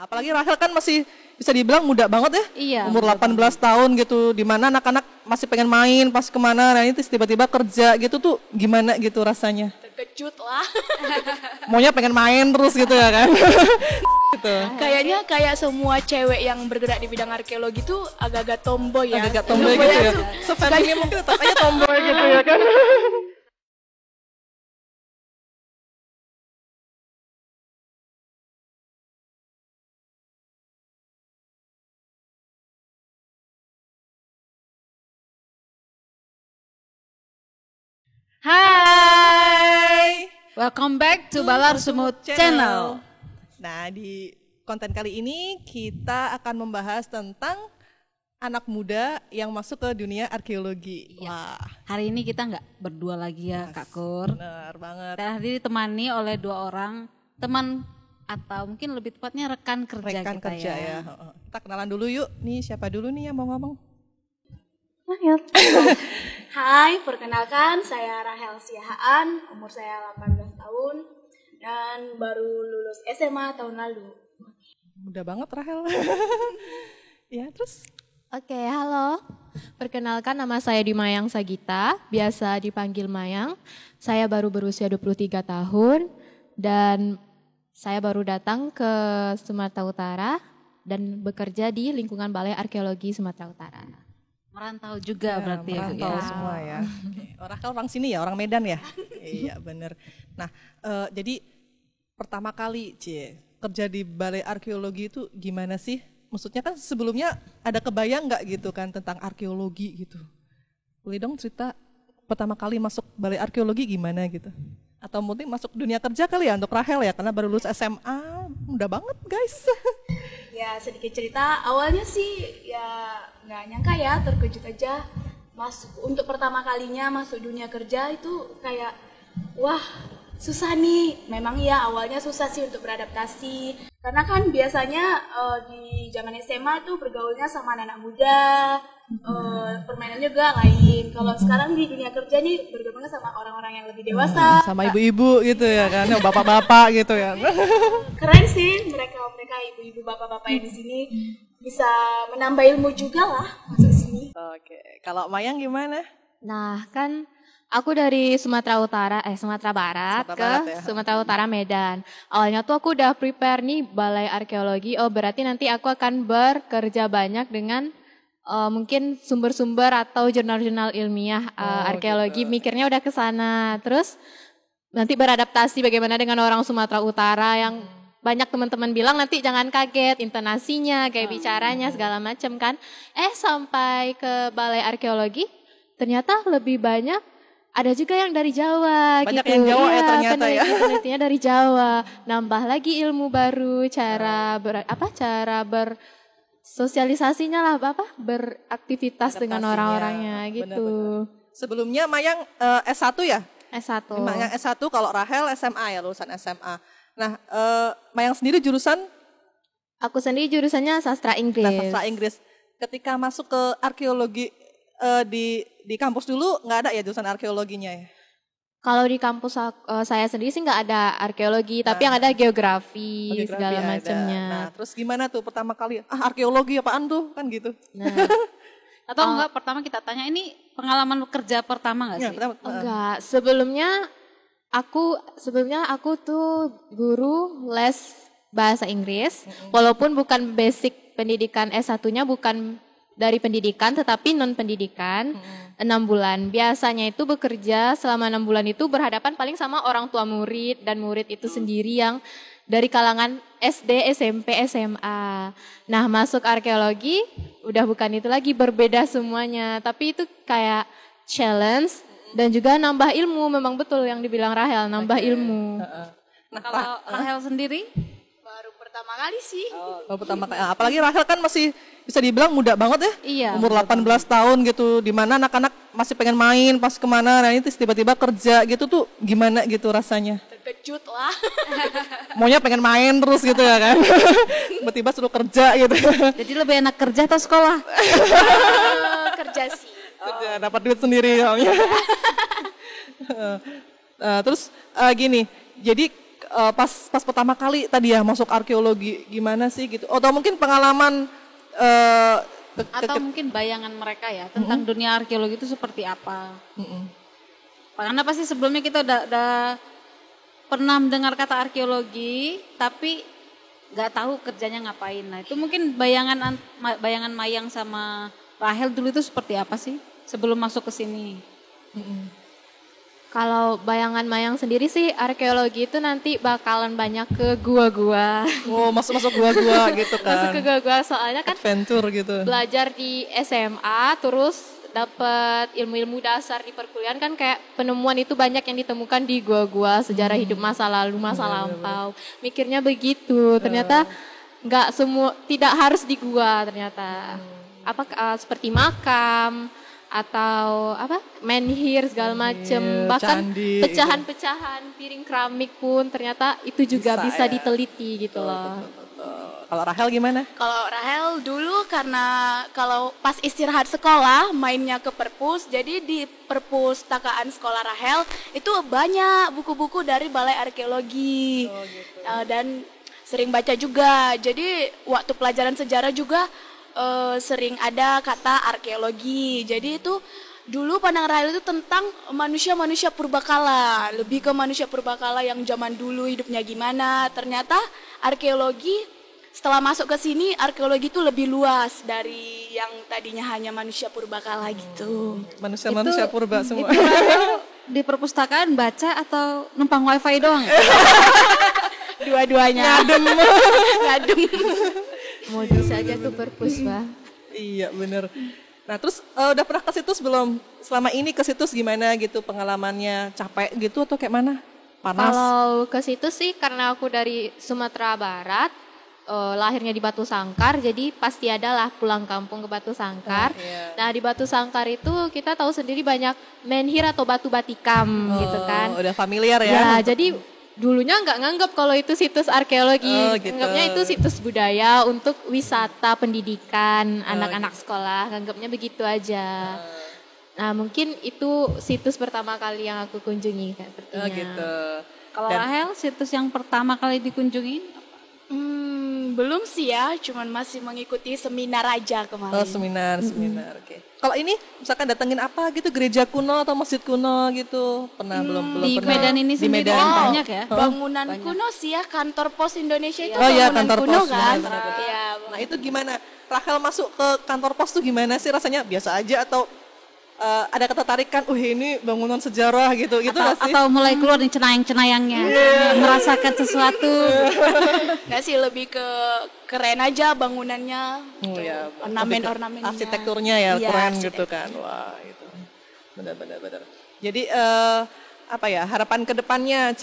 Apalagi Rahel kan masih bisa dibilang muda banget ya. Iya. Umur 18 tahun gitu. Dimana anak-anak masih pengen main pas kemana. Nah itu tiba-tiba kerja gitu tuh gimana gitu rasanya? Terkejut lah. Maunya pengen main terus gitu ya kan. Gitu. Kayaknya kayak semua cewek yang bergerak di bidang arkeologi tuh agak-agak tomboy ya. Agak tomboy gitu ya. Sefeminim mungkin tetap aja tomboy gitu ya kan. Hai. Welcome back to Balar Sumut Channel. Nah, di konten kali ini kita akan membahas tentang anak muda yang masuk ke dunia arkeologi. Iya. Wah, Hari ini kita nggak berdua lagi ya Kak Kur. benar banget. Dan hari ini ditemani oleh 2 orang teman atau mungkin lebih tepatnya rekan kerja Rekan kita kerja ya. Heeh. Kita kenalan dulu yuk. Nih siapa dulu nih yang mau ngomong? Hai, perkenalkan saya Rahel Siahaan, umur saya 18 tahun dan baru lulus SMA tahun lalu. Muda banget Rahel. Ya, terus Oke, halo. Perkenalkan nama saya Dimayang Sagita, biasa dipanggil Mayang. Saya baru berusia 23 tahun dan saya baru datang ke Sumatera Utara dan bekerja di lingkungan Balai Arkeologi Sumatera Utara. Merantau juga berarti ya. Bu, merantau ya. semua ya. Oke. Rahel orang sini ya, orang Medan ya. Iya bener. Nah, jadi pertama kali kerja di Balai Arkeologi itu gimana sih? Maksudnya kan sebelumnya ada kebayang nggak gitu kan tentang arkeologi gitu? Boleh dong cerita pertama kali masuk Balai Arkeologi gimana gitu? Atau mungkin masuk dunia kerja kali ya untuk Rahel ya, karena baru lulus SMA, muda banget guys. Ya sedikit cerita, awalnya sih ya nggak nyangka ya, terkejut aja. Untuk pertama kalinya masuk dunia kerja itu kayak wah susah nih. Memang ya awalnya susah sih untuk beradaptasi. Karena kan biasanya di zaman SMA tuh bergaulnya sama anak-anak muda, permainan juga lain. Kalau sekarang di dunia kerja nih bergaulnya sama orang-orang yang lebih dewasa. Sama ibu-ibu gitu ya kan, yang bapak-bapak gitu ya. Keren sih mereka ibu-ibu bapak-bapak yang di sini bisa menambah ilmu juga lah masuk sini. Oke, kalau Mayang gimana? Nah, kan aku dari Sumatera Barat Sumatera Barat ya. Sumatera Utara Medan. Awalnya tuh aku udah prepare nih Balai Arkeologi. Oh, berarti nanti aku akan bekerja banyak dengan mungkin sumber-sumber atau jurnal-jurnal ilmiah arkeologi. Gitu. Mikirnya udah ke sana. Terus nanti beradaptasi bagaimana dengan orang Sumatera Utara yang banyak teman-teman bilang nanti jangan kaget intonasinya, kayak bicaranya segala macam kan. Sampai ke Balai Arkeologi ternyata lebih banyak ada juga yang dari Jawa. Banyak gitu. yang Jawa ya Iya, ternyata ya. penelitiannya dari Jawa. Nambah lagi ilmu baru, cara bersosialisasinya lah, beraktivitas dengan Adaptasinya. orang-orangnya gitu. Benar-benar. Sebelumnya Mayang S1 ya? S1. Mayang S1, kalau Rahel SMA ya, lulusan SMA. Nah, Mayang sendiri jurusan? Aku sendiri jurusannya sastra Inggris. Nah, sastra Inggris. Ketika masuk ke arkeologi di kampus dulu nggak ada ya jurusan arkeologinya ya? Kalau di kampus saya sendiri sih nggak ada arkeologi, tapi yang ada geografi, segala ada. macamnya. Nah, terus gimana tuh pertama kali? Arkeologi apaan tuh? Kan gitu. Nah, Atau enggak pertama kita tanya ini pengalaman kerja pertama enggak Ya, sih? enggak. Sebelumnya aku tuh guru les bahasa Inggris, walaupun bukan basic pendidikan S1-nya bukan dari pendidikan tetapi non pendidikan. 6 bulan. Biasanya itu bekerja selama 6 bulan itu berhadapan paling sama orang tua murid dan murid itu sendiri yang dari kalangan SD, SMP, SMA. Nah, masuk arkeologi udah bukan itu lagi, berbeda semuanya. Tapi itu kayak challenge dan juga nambah ilmu, memang betul yang dibilang Rahel, nambah ilmu. Nah, kalau Rahel sendiri? Baru pertama kali sih. Pertama kali. Apalagi Rahel kan masih bisa dibilang muda banget ya. Iya. Umur 18 tahun gitu. Dimana anak-anak masih pengen main pas kemana. Nah itu tiba-tiba kerja gitu tuh gimana gitu rasanya? Terkejut lah. Maunya pengen main terus gitu ya kan. Tiba-tiba suruh kerja gitu. Jadi lebih enak kerja atau sekolah? Kerja sih. Kerja, dapat duit sendiri soalnya. Terus gini, jadi pas pertama kali tadi ya masuk arkeologi gimana sih gitu? Atau mungkin pengalaman Atau mungkin bayangan mereka ya tentang dunia arkeologi itu seperti apa. Karena pasti sebelumnya kita udah pernah mendengar kata arkeologi, tapi nggak tahu kerjanya ngapain. Nah itu mungkin bayangan Mayang sama Rahel dulu itu seperti apa sih sebelum masuk ke sini? Kalau bayangan Mayang sendiri sih arkeologi itu nanti bakalan banyak ke gua-gua. Oh, masuk gua-gua gitu kan. Masuk ke gua-gua soalnya kan Adventure gitu. belajar di SMA terus dapat ilmu-ilmu dasar di perkuliahan kan kayak penemuan itu banyak yang ditemukan di gua-gua, sejarah hidup masa lalu, masa lampau. Mikirnya begitu. Ternyata nggak semua, tidak harus di gua ternyata. Seperti makam atau menhir segala macem, bahkan candi, pecahan-pecahan piring keramik pun ternyata itu juga bisa ya. diteliti gitu loh. Kalau Rahel gimana? Kalau Rahel dulu karena kalau pas istirahat sekolah mainnya ke perpus, jadi di perpustakaan sekolah Rahel itu banyak buku-buku dari Balai Arkeologi. Dan sering baca juga. Jadi waktu pelajaran sejarah juga sering ada kata arkeologi. Jadi itu dulu pandangan Rahel itu tentang manusia-manusia purbakala, lebih ke manusia purbakala yang zaman dulu hidupnya gimana. Ternyata arkeologi setelah masuk ke sini, arkeologi itu lebih luas dari yang tadinya hanya manusia purbakala gitu. Manusia-manusia purba semua. Itu Rahel di perpustakaan baca atau numpang wifi doang? Dua-duanya. Ngadem. Modus saja ke perpus, Bah. Iya bener. Nah terus udah pernah ke situs belum? Selama ini ke situs gimana gitu pengalamannya? Capek gitu atau kayak mana? Panas? Kalau ke situ sih karena aku dari Sumatera Barat, lahirnya di Batu Sangkar, jadi pasti adalah pulang kampung ke Batu Sangkar. Iya. Nah di Batu Sangkar itu kita tahu sendiri banyak menhir atau batu batikam gitu kan. Udah familiar Ya, ya? jadi dulunya nggak nganggap kalau itu situs arkeologi, Gitu. anggapnya itu situs budaya untuk wisata pendidikan anak-anak sekolah, anggapnya begitu aja. Nah mungkin itu situs pertama kali yang aku kunjungi sepertinya. Gitu. Kalau Dan- Rahel, situs yang pertama kali dikunjungi? Belum sih ya, cuman masih mengikuti seminar aja kemarin. Oh seminar. Oke. Kalau ini misalkan datengin apa gitu, gereja kuno atau masjid kuno gitu, pernah belum Di pernah? Medan ini Di sendiri Medan. kan banyak ya? Bangunan kuno sih ya, kantor pos Indonesia itu Oh iya, bangunan kantor kuno pos, kan. benar-benar. Iya, Nah itu gimana? Rahel masuk ke kantor pos tuh gimana sih rasanya? Biasa aja atau ada ketertarikan? Ini bangunan sejarah gitu nggak sih? Atau mulai keluar nih cenayang-cenayangnya, merasakan sesuatu. nggak sih, lebih ke keren aja bangunannya. Oh ya, Ornamen-ornamennya. arsitekturnya ya Iya, keren arsitek. gitu kan. Wah itu benar. Jadi apa ya harapan kedepannya,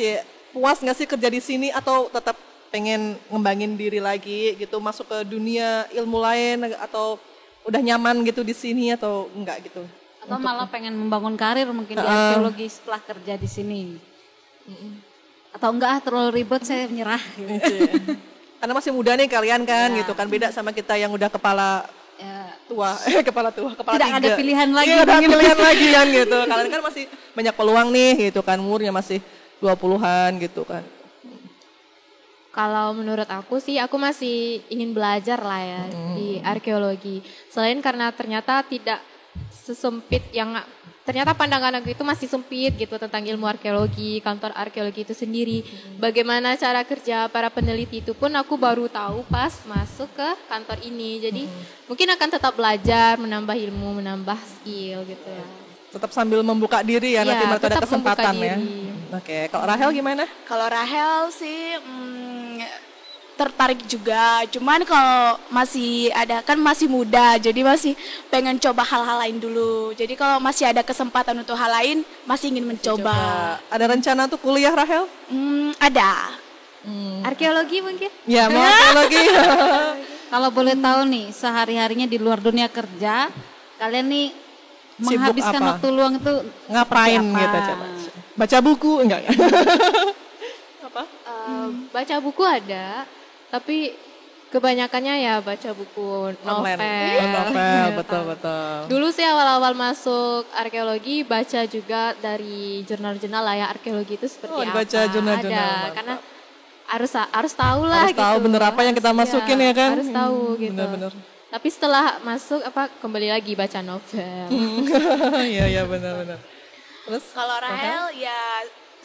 puas nggak sih kerja di sini atau tetap pengen ngembangin diri lagi gitu, masuk ke dunia ilmu lain atau udah nyaman gitu di sini atau enggak gitu? Atau malah pengen membangun karir mungkin di arkeologi setelah kerja di sini. Atau enggak terlalu ribet saya menyerah. Karena masih muda nih kalian kan gitu kan, beda sama kita yang udah kepala Ya, tua, kepala tidak ada tiga. pilihan lagi. Iya, ada pilihan lagi kan gitu. Kalian kan masih banyak peluang nih gitu kan, umurnya masih 20-an gitu kan. Kalau menurut aku sih, aku masih ingin belajar lah ya di arkeologi. Selain karena ternyata tidak sesempit yang, ternyata pandangan aku itu masih sempit gitu tentang ilmu arkeologi, kantor arkeologi itu sendiri. Bagaimana cara kerja para peneliti itu pun aku baru tahu pas masuk ke kantor ini. Jadi mungkin akan tetap belajar, menambah ilmu, menambah skill gitu ya. Tetap sambil membuka diri ya, Iya, nanti ada tetap membuka kesempatan ya. diri. Oke, kalau Rahel gimana? Kalau Rahel sih tertarik juga, cuman kalau masih ada, kan masih muda, jadi masih pengen coba hal-hal lain dulu. Jadi kalau masih ada kesempatan untuk hal lain, masih ingin mencoba. Ada rencana untuk kuliah Rahel? Ada. Arkeologi mungkin? Ya, mau arkeologi. Kalau boleh tahu nih, sehari-harinya di luar dunia kerja, kalian nih Sibuk menghabiskan apa? waktu luang itu Ngapain seperti apa? gitu coba? Baca buku enggak ya? Baca buku ada, tapi kebanyakannya ya baca buku novel. Online. Novel, betul. Dulu sih awal-awal masuk arkeologi baca juga dari jurnal-jurnal lah ya, arkeologi itu seperti Oh, apa. dibaca jurnal-jurnal, Ada, mantap. karena harus tahu lah Harus tahu bener apa yang kita masukin ya kan. Harus tahu gitu. Bener-bener. Tapi setelah masuk kembali lagi baca novel. Iya benar-benar. Terus Kalau Rahel ya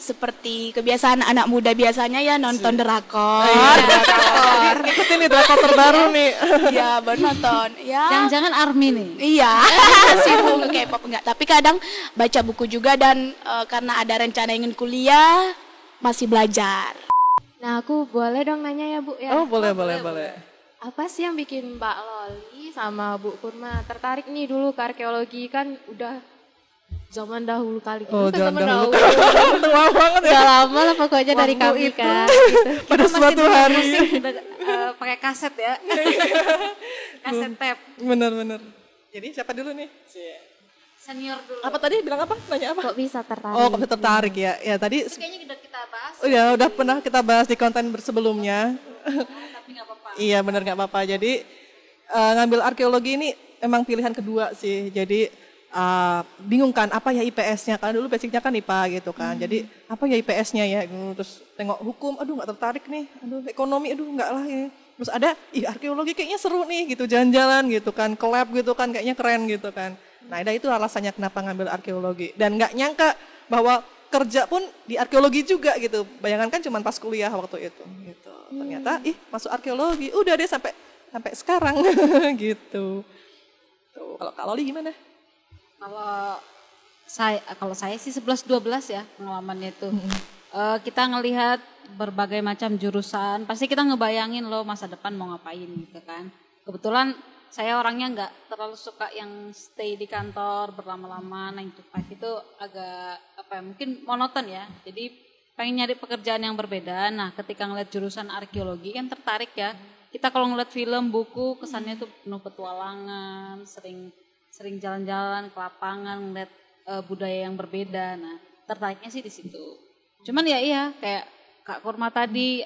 seperti kebiasaan anak muda biasanya ya nonton drakor. ngikutin nih drakor terbaru nih. Iya, baru nonton. Ya. Jangan-jangan ARMY nih. Iya, sibuk K-pop enggak. Tapi kadang baca buku juga dan karena ada rencana ingin kuliah, masih belajar. Nah, aku boleh dong nanya ya, Bu ya. Oh, boleh. Apa sih yang bikin Mbak Loli sama Bu Kurma tertarik nih dulu ke arkeologi, kan udah zaman dahulu kali. Oh, Kan zaman dahulu. Tua banget ya. Udah lama lah pokoknya dari Waktu kami itu. kan. Gitu. Pada suatu hari. Pakai kaset ya. Kaset tape. Bener. Jadi siapa dulu nih? Senior dulu. Apa tadi bilang apa? Nanya apa? Kok bisa tertarik? Oh, kok tertarik ya. Ya tadi Kayaknya udah kita bahas. oh ya udah pernah kita bahas di konten sebelumnya. Tapi nggak apa-apa. Iya benar nggak apa-apa. Jadi ngambil arkeologi ini emang pilihan kedua sih. Jadi bingung kan apa ya IPS-nya, kan dulu basicnya kan IPA gitu kan. Jadi apa ya IPS-nya ya, terus tengok hukum, aduh nggak tertarik nih, aduh ekonomi, aduh nggak lah ya. Terus ada arkeologi kayaknya seru nih gitu, jalan-jalan gitu kan, ke lab gitu kan, kayaknya keren gitu kan. Nah itu alasannya kenapa ngambil arkeologi, dan nggak nyangka bahwa kerja pun di arkeologi juga gitu. Bayangan kan cuma pas kuliah waktu itu gitu. Ternyata masuk arkeologi, udah deh sampai sekarang gitu. Tuh, kalau Kak Loli gimana? Kalau saya sih 11-12 ya pengalamannya itu. Kita ngelihat berbagai macam jurusan, pasti kita ngebayangin loh masa depan mau ngapain gitu kan. Kebetulan saya orangnya nggak terlalu suka yang stay di kantor berlama-lama, 9 to 5 itu agak mungkin monoton ya. Jadi pengen nyari pekerjaan yang berbeda. Nah ketika ngeliat jurusan arkeologi kan tertarik ya. Kita kalau ngeliat film, buku, kesannya tuh penuh petualangan, sering jalan-jalan ke lapangan, ngeliat budaya yang berbeda. Nah tertariknya sih di situ. Cuman ya iya kayak Kak Kurma tadi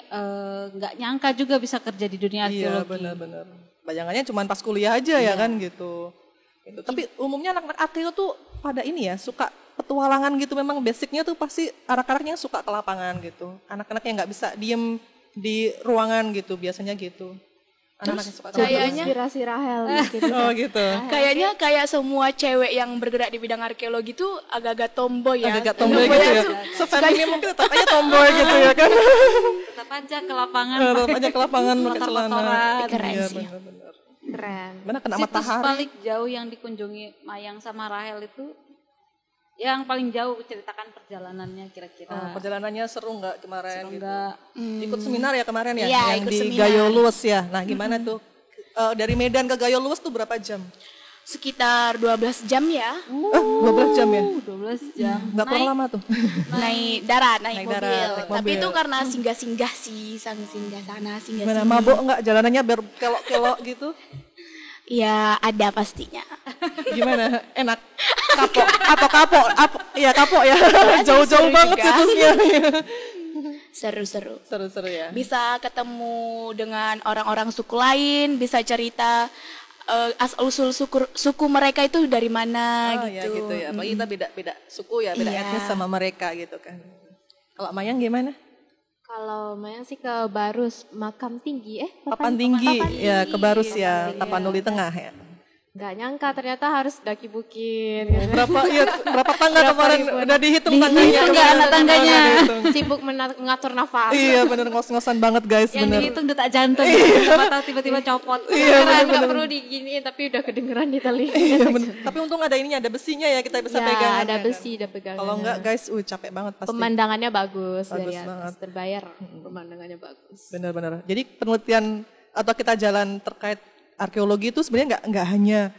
nggak nyangka juga bisa kerja di dunia arkeologi. Iya benar-benar. Bayangannya cuma pas kuliah aja ya kan gitu. Tapi umumnya anak-anak arkeo tuh pada ini ya suka petualangan gitu. Memang basicnya tuh pasti anak-anaknya suka ke lapangan gitu. Anak-anak yang nggak bisa diem di ruangan gitu biasanya gitu. Anak-anak yang suka ke lapangan. Kayaknya Inspirasi Rahel gitu. Oh gitu. Kayaknya kayak semua cewek yang bergerak di bidang arkeologi tuh agak-agak tomboy ya. Agak tomboy gitu ya. Sefeminim mungkin tetap aja tomboy gitu ya kan. Tetap aja ke lapangan. Tetap aja ke lapangan pakai celana. motor-motoran. Keren Iya sih. benar-benar. Keren. Mana kena Situs matahari. paling jauh yang dikunjungi Mayang sama Rahel itu yang paling jauh, ceritakan perjalanannya kira-kira. Perjalanannya seru nggak kemarin Seru gitu? nggak? Ikut seminar ya kemarin ya? Iya, yang ikut di seminar. Gayo Luwes ya. Nah gimana tuh? Dari Medan ke Gayo Luwes tuh berapa jam? Sekitar 12 jam ya. 12 jam ya? 12 jam. Nggak kurang lama tuh. Naik darat, naik Naik mobil. darat, naik Tapi mobil. itu karena singgah-singgah sih, singgah sana, singgah Gimana, sini. mabok nggak? Jalanannya berkelok-kelok gitu? Ya ada pastinya. Gimana? Enak? Kapok? Atau kapok? Iya kapok ya. Jauh-jauh seru banget juga. situsnya. Seru-seru. Seru-seru ya? Bisa ketemu dengan orang-orang suku lain, bisa cerita asal-usul suku mereka itu dari mana Oh gitu. ya gitu ya. Apalagi kita beda-beda suku ya, beda Iya. etnis sama mereka gitu kan. Kalau Mayang gimana? Kalau Mayang sih ke Barus, makam tinggi. Papan tinggi, ya ke Barus Papan ya, tinggi, Tapanuli Tengah ya. Nggak nyangka ternyata harus daki bukit. Gitu. Berapa tangga kemarin ribuan. udah dihitung tangganya? Dihitung nggak kemarin? anak tangganya? Dihitung. Sibuk mengatur nafas. Iya bener ngos-ngosan banget guys Yang bener. dihitung detak jantung. Siapa tahu tiba-tiba copot. Keren, nggak perlu diginiin tapi udah kedengeran di telinga. Iya bener. Tapi untung ada ininya, ada besinya ya kita bisa Ya, pegang. ada besi, ada pegangan. Kalau enggak guys, capek banget pasti. Pemandangannya bagus, Bagus dari atas banget. terbayar. Pemandangannya bagus. Bener-bener. Jadi penelitian atau kita jalan terkait arkeologi itu sebenarnya nggak hanya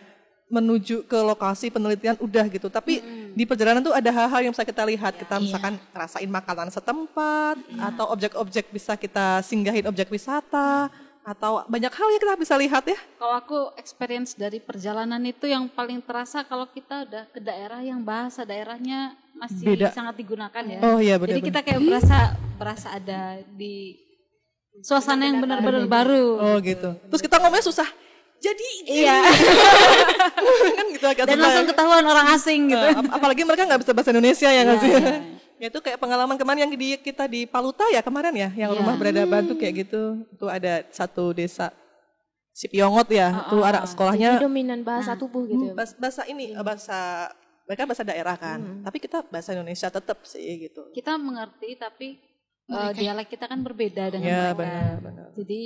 menuju ke lokasi penelitian udah gitu, tapi di perjalanan tuh ada hal-hal yang bisa kita lihat. Kita misalkan rasain makanan setempat, atau objek-objek bisa kita singgahin objek wisata, atau banyak hal yang kita bisa lihat ya. Kalau aku experience dari perjalanan itu yang paling terasa kalau kita udah ke daerah yang bahasa daerahnya masih Beda. sangat digunakan ya. Oh iya Jadi benar-benar. kita kayak berasa ada di suasana yang benar-benar baru. Oh gitu. Terus kita ngomongnya susah. Jadi Iya. kan gitu agak Dan susah langsung ya. ketahuan orang asing gitu. Apalagi mereka nggak bisa bahasa Indonesia ya nggak sih? Ya itu kayak pengalaman kemarin yang kita di Paluta ya kemarin ya, yang rumah beradaban tuh kayak gitu. Itu ada satu desa Sipiongot ya, itu ada sekolahnya. Jadi dominan bahasa tubuh gitu ya. Bahasa ini, bahasa mereka bahasa daerah kan, tapi kita bahasa Indonesia tetap sih gitu. Kita mengerti tapi dialek kita kan berbeda dengan Ya mereka. benar. Jadi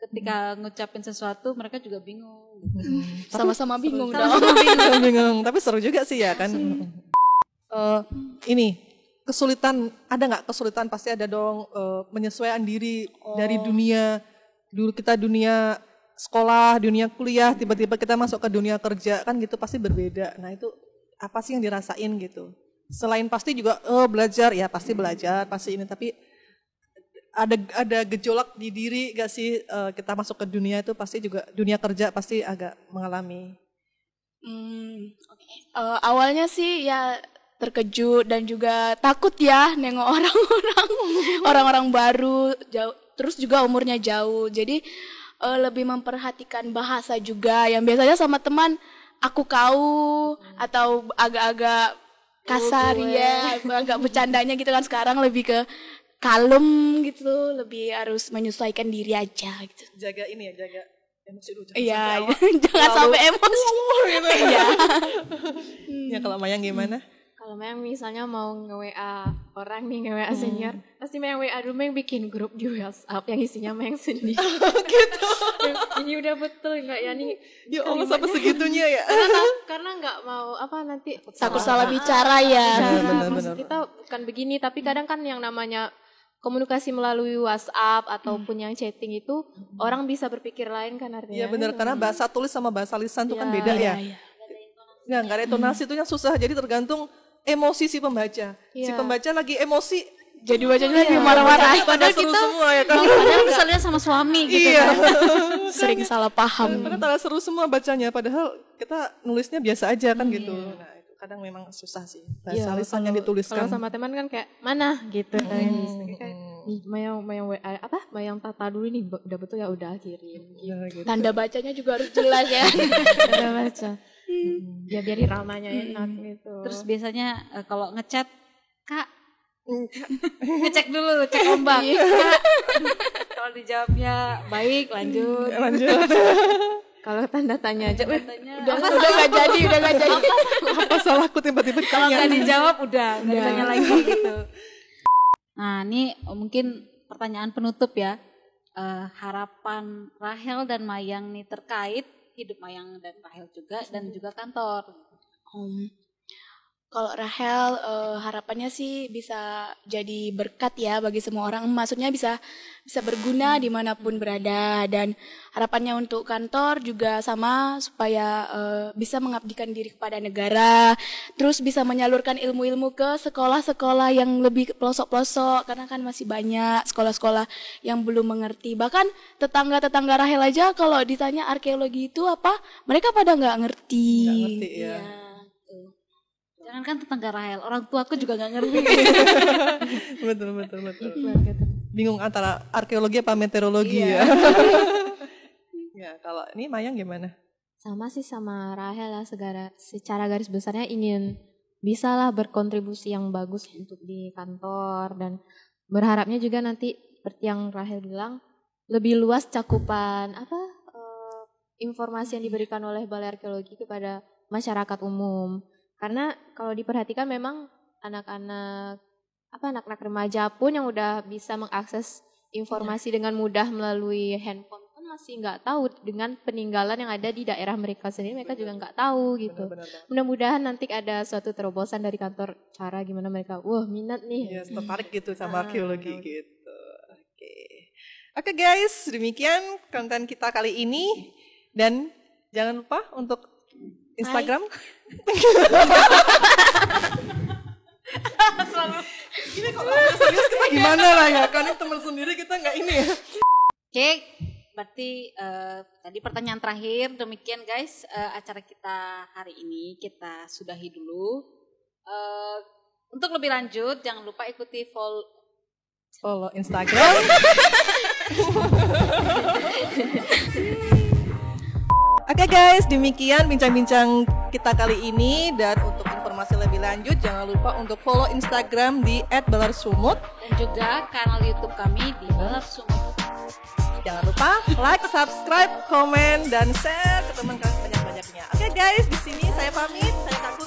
ketika ngucapin sesuatu mereka juga bingung. Sama-sama bingung dong. Sama-sama bingung, tapi seru juga sih ya kan. Ini kesulitan, ada nggak kesulitan? Pasti ada dong, menyesuaikan diri dari dunia dulu kita dunia sekolah, dunia kuliah, tiba-tiba kita masuk ke dunia kerja kan gitu pasti berbeda. Nah itu apa sih yang dirasain gitu? Selain pasti juga belajar ya pasti belajar pasti ini, tapi ada gejolak di diri gak sih kita masuk ke dunia itu pasti juga dunia kerja pasti agak mengalami. Awalnya sih ya terkejut dan juga takut ya nengok orang-orang baru, terus juga umurnya jauh. Jadi lebih memperhatikan bahasa juga yang biasanya sama teman aku kau atau agak-agak kasar ya, agak bercandanya gitu kan, sekarang lebih ke kalem gitu, lebih harus menyesuaikan diri aja gitu. Jaga ini ya, jaga emosi dulu. Iya, jangan sampai emosi. Gitu. Iya. Ya kalau Mayang gimana? Kalau Mayang misalnya mau nge-WA orang nih, nge-WA senior, pasti Mayang WA dulu, Mayang bikin grup di WhatsApp yang isinya Mayang sendiri. Gitu. Ini udah betul nggak ya nih? Ya Allah sampai segitunya ya. Karena nggak mau nanti Takut salah bicara ya. Benar. Maksud kita bukan begini, tapi kadang kan yang namanya komunikasi melalui WhatsApp ataupun yang chatting itu orang bisa berpikir lain kan artinya. Iya benar, karena bahasa tulis sama bahasa lisan itu kan beda ya. Nggak ada intonasi itu yang susah, jadi tergantung emosi si pembaca. Si pembaca lagi emosi, Jadi bacanya lagi marah-marah. padahal seru semua ya kan. Padahal misalnya sama suami gitu Iya. kan. Sering salah paham. Padahal seru semua bacanya, padahal kita nulisnya biasa aja kan gitu. Nah itu kadang memang susah sih bahasa lisan yang dituliskan. Kalau sama teman kan kayak mana gitu. Kayak nih Mayang WA Mayang tata dulu nih udah betul ya udah kirim. Gitu. Tanda bacanya juga harus jelas ya. Udah baca. Ya biar iramanya enak gitu. Terus biasanya kalau ngechat, Kak, ngecek dulu, cek ombak. Kak, kalau dijawabnya baik, lanjut. Kalau tanda tanya aja, Udah nggak jadi. Apa salahku tiba-tiba Kalau ditanya? nggak dijawab udah nggak ditanya lagi gitu. Nah ini mungkin pertanyaan penutup ya. Harapan Rahel dan Mayang nih terkait hidup Mayang dan Rahel juga dan juga kantor. Kalau Rahel harapannya sih bisa jadi berkat ya bagi semua orang. Maksudnya bisa berguna dimanapun berada, dan harapannya untuk kantor juga sama supaya bisa mengabdikan diri kepada negara. Terus bisa menyalurkan ilmu-ilmu ke sekolah-sekolah yang lebih pelosok-pelosok, karena kan masih banyak sekolah-sekolah yang belum mengerti. Bahkan tetangga-tetangga Rahel aja kalau ditanya arkeologi itu apa, mereka pada nggak ngerti. Nggak ngerti ya. Jangan kan tetangga Rahel, orang tuaku juga nggak ngerti. Betul. Bingung antara arkeologi apa meteorologi ya. Ya kalau ini Mayang gimana? sama sih sama Rahel lah, secara garis besarnya ingin bisalah berkontribusi yang bagus untuk di kantor, dan berharapnya juga nanti seperti yang Rahel bilang lebih luas cakupan informasi yang diberikan oleh Balai Arkeologi kepada masyarakat umum. Karena kalau diperhatikan memang anak-anak remaja pun yang udah bisa mengakses informasi dengan mudah melalui handphone pun masih nggak tahu dengan peninggalan yang ada di daerah mereka sendiri. Mereka juga nggak tahu gitu. Mudah-mudahan nanti ada suatu terobosan dari kantor cara gimana mereka minat nih. Ya, tertarik gitu sama arkeologi gitu. Oke guys, demikian konten kita kali ini, dan jangan lupa untuk Instagram. Selalu ini kalau serius kita gimana lah ya, karena teman sendiri kita nggak ini ya. Oke, berarti tadi pertanyaan terakhir. Demikian guys, acara kita hari ini kita sudahi dulu. Untuk lebih lanjut jangan lupa ikuti Follow Instagram. Oke guys, demikian bincang-bincang kita kali ini. Dan untuk informasi lebih lanjut jangan lupa untuk follow Instagram di @balarsumut dan juga kanal YouTube kami di Balar Sumut. Jangan lupa like, subscribe, komen, dan share ke teman kalian sebanyak-banyaknya. Oke guys, di sini saya pamit, saya Kaku